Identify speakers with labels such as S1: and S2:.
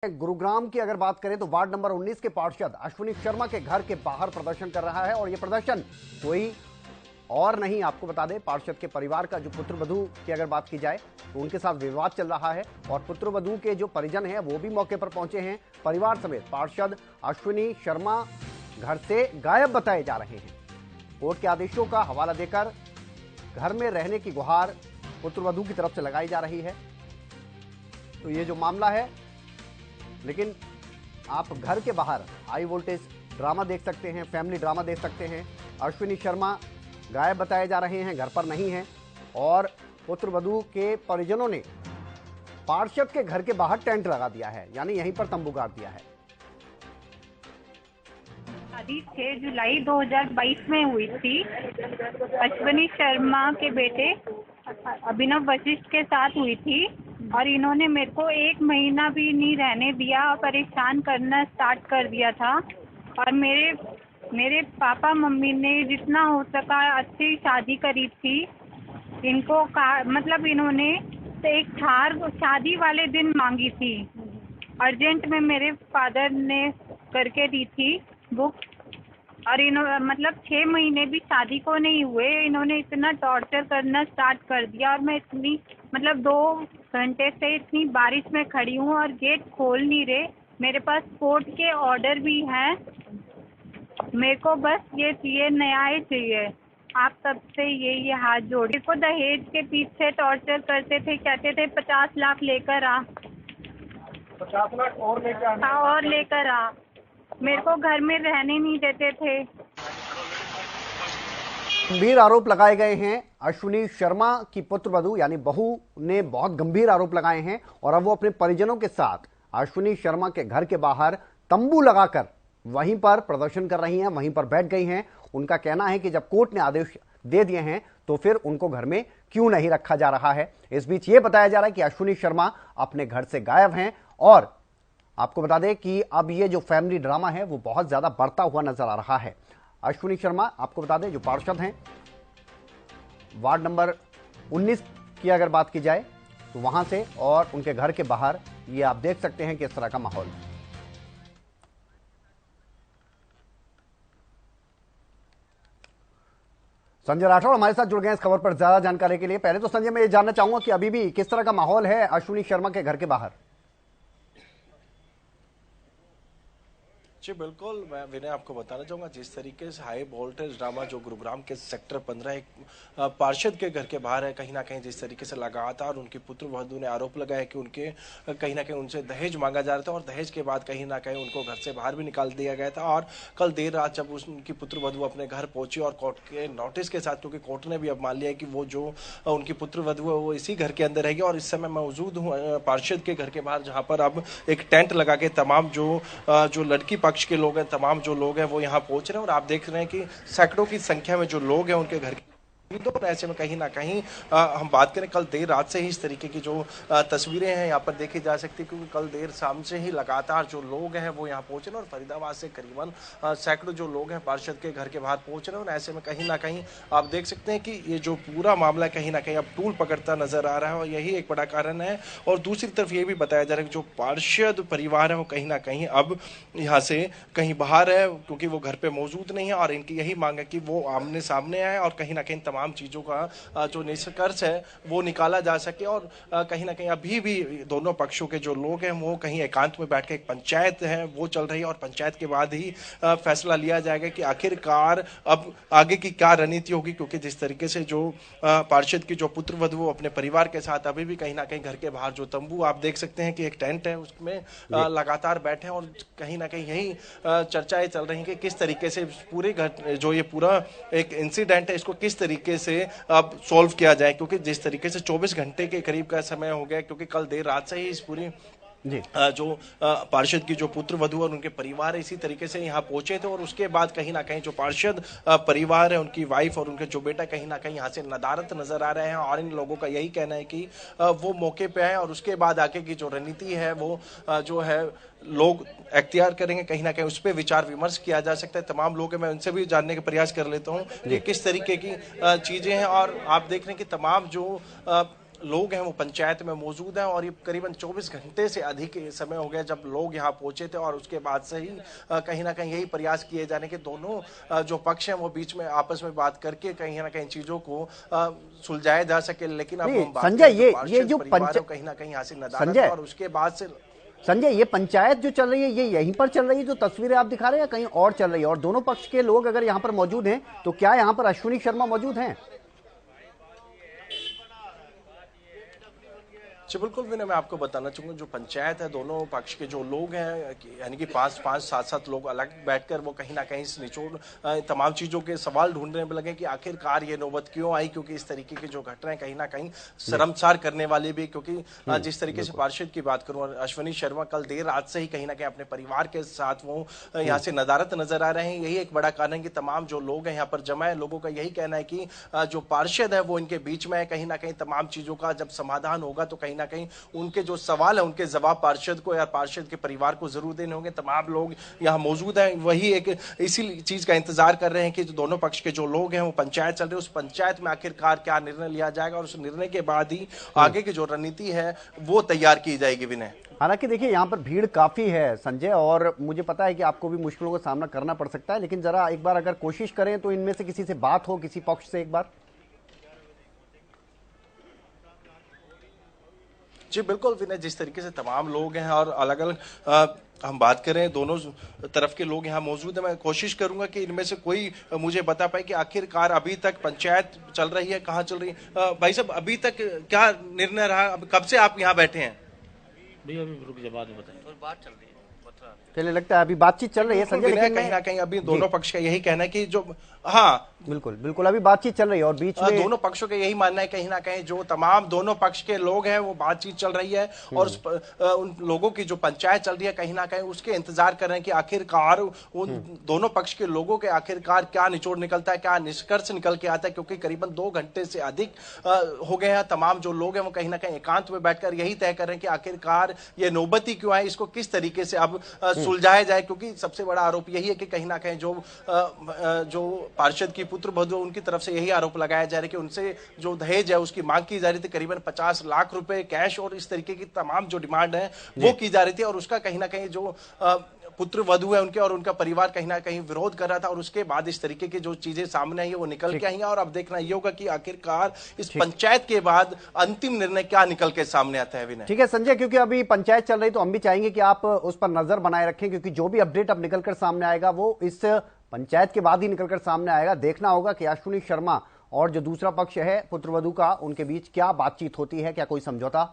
S1: गुरुग्राम की अगर बात करें तो वार्ड नंबर 19 के पार्षद अश्विनी शर्मा के घर के बाहर प्रदर्शन कर रहा है और यह प्रदर्शन कोई और नहीं, आपको बता दें पार्षद के परिवार का जो पुत्रवधू की अगर बात की जाए तो उनके साथ विवाद चल रहा है और पुत्रवधू के जो परिजन हैं वो भी मौके पर पहुंचे हैं। परिवार समेत पार्षद अश्विनी शर्मा घर से गायब बताए जा रहे हैं। कोर्ट के आदेशों का हवाला देकर घर में रहने की गुहार पुत्रवधू की तरफ से लगाई जा रही है। तो ये जो मामला है, लेकिन आप घर के बाहर हाई वोल्टेज ड्रामा देख सकते हैं, फैमिली ड्रामा देख सकते हैं। अश्विनी शर्मा गायब बताए जा रहे हैं, घर पर नहीं हैं और पुत्रवधू के परिजनों ने पार्षद के घर के बाहर टेंट लगा दिया है, यानी यहीं पर तंबू गाड़ दिया है।
S2: शादी 6 जुलाई 2022 में हुई थी। अश्विनी शर्मा के बेटे अभिनव वशिष्ठ के साथ हुई थी और इन्होंने मेरे को 1 महीना भी नहीं रहने दिया और परेशान करना स्टार्ट कर दिया था। और मेरे पापा मम्मी ने जितना हो सका अच्छी शादी करी थी। इनको मतलब इन्होंने एक थार शादी वाले दिन मांगी थी, अर्जेंट में मेरे फादर ने करके दी थी बुक। और मतलब 6 महीने भी शादी को नहीं हुए, इन्होंने इतना टॉर्चर करना स्टार्ट कर दिया। और मैं इतनी मतलब 2 घंटे से इतनी बारिश में खड़ी हूँ और गेट खोल नहीं रहे। मेरे पास कोर्ट के ऑर्डर भी हैं। मेरे को बस ये चाहिए, न्याय चाहिए। आप सबसे ये हाथ जोड़े को दहेज के पीछे टॉर्चर करते थे, कहते थे 50 लाख लेकर आ,
S3: 50 लाख और
S2: लेकर आ। मेरे को घर में रहने नहीं देते थे।
S1: गंभीर आरोप लगाए गए हैं। अश्विनी शर्मा की पुत्रवधू यानी बहू ने बहुत गंभीर आरोप लगाए हैं और अब वो अपने परिजनों के साथ अश्विनी शर्मा के घर के बाहर तंबू लगाकर वहीं पर प्रदर्शन कर रही हैं, वहीं पर बैठ गई हैं। उनका कहना है कि जब कोर्ट ने आदेश दे दिए हैं तो फिर उनको घर में क्यों नहीं रखा जा रहा है। इस बीच ये बताया जा रहा है कि अश्विनी शर्मा अपने घर से गायब हैं और आपको बता दें कि अब ये जो फैमिली ड्रामा है वो बहुत ज्यादा बढ़ता हुआ नजर आ रहा है। अश्विनी शर्मा, आपको बता दें, जो पार्षद हैं वार्ड नंबर 19 की अगर बात की जाए तो वहां से और उनके घर के बाहर ये आप देख सकते हैं कि इस तरह का माहौल है। संजय राठौड़ हमारे साथ जुड़ गए इस खबर पर ज्यादा जानकारी के लिए। पहले तो संजय, मैं ये जानना चाहूंगा कि अभी भी किस तरह का माहौल है अश्विनी शर्मा के घर के बाहर।
S3: जी बिल्कुल, मैं विनय आपको बताना चाहूँगा जिस तरीके से हाई वोल्टेज ड्रामा जो गुरुग्राम के सेक्टर 15 एक पार्षद के घर के बाहर है, कहीं ना कहीं जिस तरीके से लगातार उनकी पुत्रवधू ने आरोप लगाया कि उनके कहीं ना कहीं उनसे दहेज मांगा जा रहा था और दहेज के बाद कहीं ना कहीं उनको घर से बाहर भी निकाल दिया गया था। और कल देर रात जब उनकी पुत्रवधू अपने घर पहुंची और कोर्ट के नोटिस के साथ, क्योंकि कोर्ट ने भी अब मान लिया कि वो जो उनकी पुत्रवधू है वो इसी घर के अंदर रहेगी। और इस समय मैं मौजूद हूँ पार्षद के घर के बाहर, जहाँ पर अब एक टेंट लगा के तमाम जो लड़की पक्ष के लोग हैं, तमाम जो लोग हैं वो यहाँ पहुंच रहे हैं। और आप देख रहे हैं कि सैकड़ों की संख्या में जो लोग हैं उनके घर तो ऐसे में कहीं ना कहीं हम बात करें, कल देर रात से ही इस तरीके की जो तस्वीरें हैं यहाँ पर देखी जा सकती है, क्योंकि कल देर शाम से ही लगातार जो लोग हैं वो यहाँ पहुंच रहे हैं और फरीदाबाद से करीबन सैकड़ों जो लोग हैं पार्षद के घर के बाहर पहुंच रहे हैं। और ऐसे में कहीं ना कहीं आप देख सकते हैं कि ये जो पूरा मामला कहीं ना कहीं अब टूल पकड़ता नजर आ रहा है और यही एक बड़ा कारण है। और दूसरी तरफ ये भी बताया जा रहा है कि जो पार्षद परिवार है वो कहीं ना कहीं अब यहाँ से कहीं बाहर है, क्योंकि वो घर पे मौजूद नहीं है और इनकी यही मांग है कि वो आमने सामने आए और कहीं ना कहीं तमाम चीजों का जो निष्कर्ष है वो निकाला जा सके। और कहीं ना कहीं अभी भी दोनों पक्षों के जो लोग हैं वो कहीं एकांत में बैठ के एक पंचायत है वो चल रही है और पंचायत के बाद ही फैसला लिया जाएगा कि आखिरकार अब आगे की क्या रणनीति होगी। क्योंकि जिस तरीके से जो पार्षद की जो पुत्रवधू अपने परिवार के साथ अभी भी कहीं ना कहीं घर के बाहर जो तंबू आप देख सकते हैं कि एक टेंट है उसमें लगातार बैठे हैं और कहीं ना कहीं यही चर्चाएं चल रही हैं कि किस तरीके से पूरे घर जो ये पूरा एक इंसिडेंट है इसको किस तरीके से अब सॉल्व किया जाए। क्योंकि जिस तरीके से 24 घंटे के करीब का समय हो गया, क्योंकि कल देर रात से ही इस पूरी जो पार्षद की जो पुत्रवधू और उनके परिवार है इसी तरीके से यहाँ पहुंचे थे। और उसके बाद कहीं ना कहीं जो पार्षद परिवार है, उनकी वाइफ और उनके जो बेटा कहीं ना कहीं यहाँ से नदारत नजर आ रहे हैं। और इन लोगों का यही कहना है कि वो मौके पे आए और उसके बाद आगे की जो रणनीति है वो जो है लोग अख्तियार करेंगे, कहीं ना कहीं उस पर विचार विमर्श किया जा सकता है। तमाम लोग हैं, मैं उनसे भी जानने का प्रयास कर लेता हूँ कि किस तरीके की चीजें हैं। और आप देख रहे हैं कि तमाम जो लोग हैं वो पंचायत में मौजूद हैं और ये करीबन 24 घंटे से अधिक समय हो गया जब लोग यहाँ पहुंचे थे और उसके बाद से ही कहीं ना कहीं यही प्रयास किए जाने के दोनों जो पक्ष हैं वो बीच में आपस में बात करके कहीं ना कहीं चीजों को सुलझाया जा सके। लेकिन अब हम बात
S1: संजय,
S3: करें
S1: ये जो
S3: कहीं ना कहीं यहाँ से नदारद और उसके बाद से
S1: संजय, ये पंचायत जो चल रही है ये यहीं पर चल रही है जो तस्वीरें आप दिखा रहे हैं, कहीं और चल रही है? और दोनों पक्ष के लोग अगर यहाँ पर मौजूद हैं तो क्या यहाँ पर अश्विनी शर्मा मौजूद हैं?
S3: जी बिल्कुल विनय, मैं आपको बताना चाहूंगा जो पंचायत है दोनों पक्ष के जो लोग हैं यानी कि 5-5, 7-7 लोग अलग बैठकर वो कहीं ना कहीं इस निचोड़ तमाम चीजों के सवाल ढूंढने में लगे कि आखिरकार ये नौबत क्यों आई, क्योंकि इस तरीके की जो घटनाएं कहीं ना कहीं शर्मसार करने वाली भी, क्योंकि जिस तरीके से पार्षद की बात करूं अश्विनी शर्मा कल देर रात से ही कहीं ना कहीं अपने परिवार के साथ वो यहाँ से नदारत नजर आ रहे हैं। यही एक बड़ा कारण है कि तमाम जो लोग हैं यहाँ पर जमा है, लोगों का यही कहना है कि जो पार्षद है वो इनके बीच में है। कहीं ना कहीं तमाम चीजों का जब समाधान होगा तो कहीं ना कहीं उनके जो सवाल है उनके जवाब पार्षद को या पार्षद के परिवार को जरूर देने होंगे। तमाम लोग यहाँ मौजूद हैं, वही एक इसी चीज का इंतजार कर रहे हैं कि जो दोनों पक्ष के जो लोग हैं वो पंचायत चल रही है, उस पंचायत में आखिरकार क्या निर्णय लिया जाएगा और उस निर्णय के बाद ही आगे की जो रणनीति है वो तैयार की जाएगी। विनय,
S1: हालांकि देखिए यहाँ पर भीड़ काफी है संजय, और मुझे पता है कि आपको भी मुश्किलों का सामना करना पड़ सकता है, लेकिन जरा एक बार अगर कोशिश करें तो इनमें से किसी से बात हो, किसी पक्ष से एक बार।
S3: जी बिल्कुल विनय, जिस तरीके से तमाम लोग हैं और अलग अलग हम बात करें दोनों तरफ के लोग यहाँ मौजूद हैं, मैं कोशिश करूंगा कि इनमें से कोई मुझे बता पाए कि आखिरकार अभी तक पंचायत चल रही है, कहाँ चल रही है। भाई साहब, अभी तक क्या निर्णय रहा, कब से आप यहाँ बैठे हैं?
S4: भैया अभी रुक जा, बाद में बताएं। तो बात चल रही है,
S1: चलिए लगता है अभी बातचीत चल रही है संजय, लेकिन
S3: कहीं ना कहीं अभी दोनों पक्ष का यही कहना है कि जो हाँ
S1: बिल्कुल बिल्कुल अभी बातचीत चल रही है और बीच में
S3: दोनों पक्षों का यही मानना है कहीं ना कहीं जो तमाम दोनों पक्ष के लोग हैं वो बातचीत चल रही है और उन लोगों की जो पंचायत चल रही है कहीं ना कहीं उसके इंतजार कर रहे हैं कि आखिरकार उन दोनों पक्ष के लोगों के आखिरकार क्या निचोड़ निकलता है, क्या निष्कर्ष निकल के आता है। क्योंकि करीबन 2 घंटे से अधिक हो गए हैं, तमाम जो लोग हैं वो कहीं ना कहीं एकांत में बैठकर यही तय कर रहे हैं कि आखिरकार ये नौबती क्यों है, इसको किस तरीके से अब सुलझाया जाए। क्योंकि सबसे बड़ा आरोप यही है कि कहीं ना कहीं जो पार्षद की पुत्र वधू उनकी तरफ से यही आरोप लगाया जा रहा है कि उनसे जो दहेज है उसकी मांग की जा रही थी, करीबन 50 लाख रुपए कैश और इस तरीके की तमाम जो डिमांड है वो की जा रही थी और उसका कहीं ना कहीं जो पुत्र वधू है उनके और उनका परिवार कहीं ना कहीं विरोध कर रहा था और उसके बाद इस तरीके की जो चीजें सामने आई है वो निकल के आई है। और अब देखना ये होगा कि आखिरकार इस पंचायत के बाद अंतिम निर्णय क्या निकल के सामने आता है। विनय,
S1: ठीक है संजय, क्योंकि अभी पंचायत चल रही तो हम भी चाहेंगे कि आप उस पर नजर बनाए रखें, क्योंकि जो भी अपडेट अब निकलकर सामने आएगा वो इस पंचायत के बाद ही निकलकर सामने आएगा। देखना होगा कि अश्विनी शर्मा और जो दूसरा पक्ष है पुत्रवधू का, उनके बीच क्या बातचीत होती है, क्या कोई समझौता